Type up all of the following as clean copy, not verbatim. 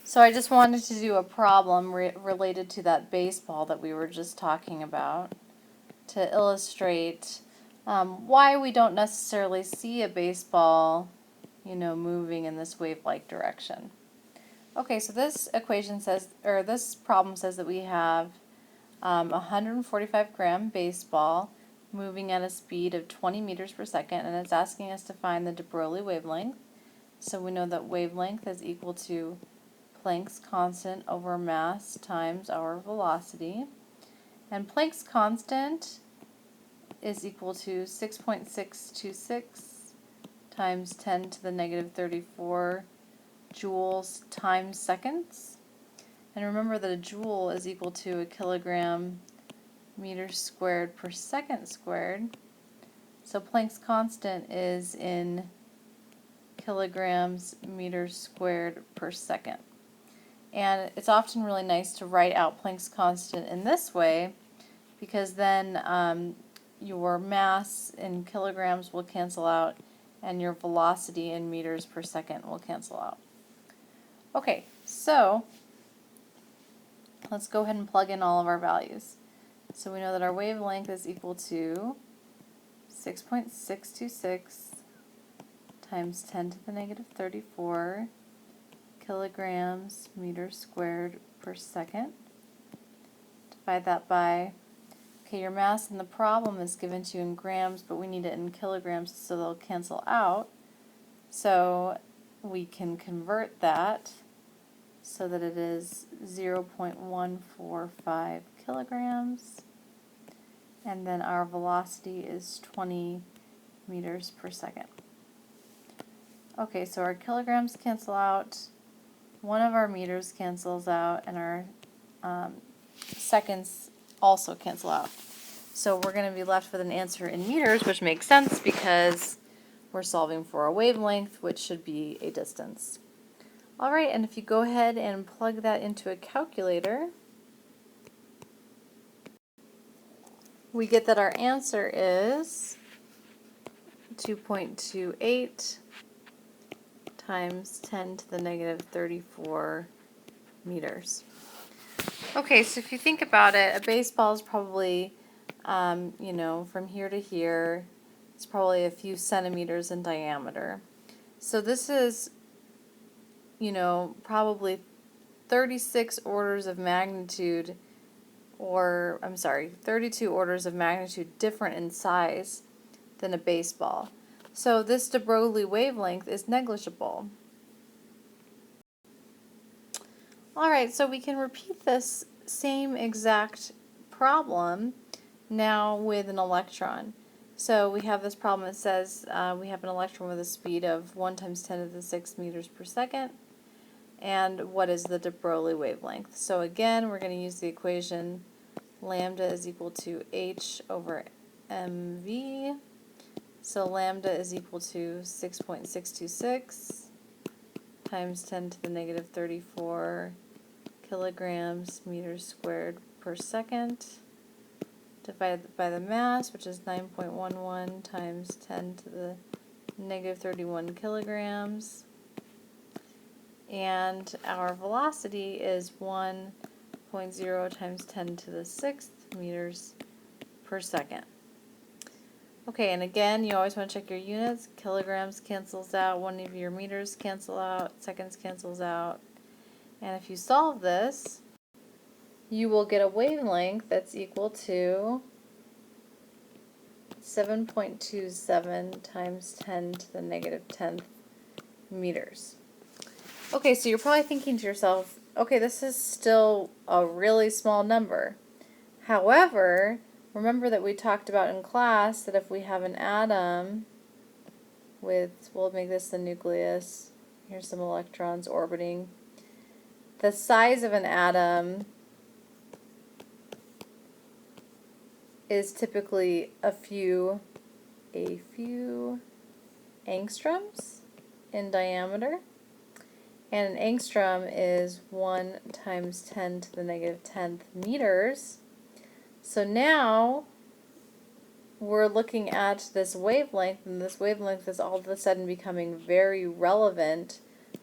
So I just wanted to do a problem related to that baseball that we were just talking about to illustrate why we don't necessarily see a baseball, moving in this wave-like direction. Okay, so this equation says, or this problem says that we have a 145-gram baseball moving at a speed of 20 meters per second, and it's asking us to find the de Broglie wavelength. So we know that wavelength is equal to Planck's constant over mass times our velocity. And Planck's constant is equal to 6.626 times 10 to the negative 34 joules times seconds. And remember that a joule is equal to a kilogram meters squared per second squared. So Planck's constant is in kilograms meters squared per second. And it's often really nice to write out Planck's constant in this way, because then your mass in kilograms will cancel out and your velocity in meters per second will cancel out. Okay, so let's go ahead and plug in all of our values. So we know that our wavelength is equal to 6.626 times 10 to the negative 34 kilograms meters squared per second. Divide that by, okay, your mass in the problem is given to you in grams, but we need it in kilograms so they'll cancel out. So we can convert that so that it is 0.145 kilograms, and then our velocity is 20 meters per second. Okay, so our kilograms cancel out, one of our meters cancels out, and our seconds also cancel out. So we're going to be left with an answer in meters, which makes sense because we're solving for a wavelength, which should be a distance. All right, and if you go ahead and plug that into a calculator, we get that our answer is 2.28 times 10 to the negative 34 meters. Okay, so if you think about it, a baseball is probably, from here to here, it's probably a few centimeters in diameter. So this is, probably 36 orders of magnitude, 32 orders of magnitude different in size than a baseball. So this de Broglie wavelength is negligible. Alright, so we can repeat this same exact problem now with an electron. So we have this problem that says we have an electron with a speed of 1 times 10 to the 6 meters per second. And what is the de Broglie wavelength? So again, we're going to use the equation lambda is equal to h over mv. So lambda is equal to 6.626 times 10 to the negative 34 kilograms meters squared per second, divided by the mass, which is 9.11 times 10 to the negative 31 kilograms. And our velocity is 1.0 times 10 to the 6th meters per second. Okay, and again, you always want to check your units. Kilograms cancels out, one of your meters cancel out, seconds cancels out. And if you solve this, you will get a wavelength that's equal to 7.27 times 10 to the negative 10th meters. Okay, so you're probably thinking to yourself, okay, this is still a really small number. However, remember that we talked about in class that if we have an atom with, we'll make this the nucleus, here's some electrons orbiting, the size of an atom is typically a few angstroms in diameter. And an angstrom is 1 times 10 to the negative 10th meters. So now we're looking at this wavelength, and this wavelength is all of a sudden becoming very relevant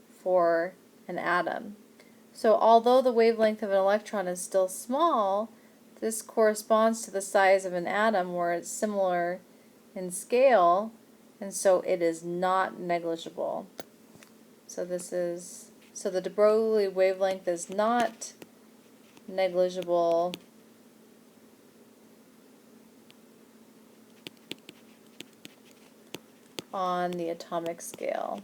for an atom. So although the wavelength of an electron is still small, this corresponds to the size of an atom where it's similar in scale, and so it is not negligible. So the de Broglie wavelength is not negligible on the atomic scale.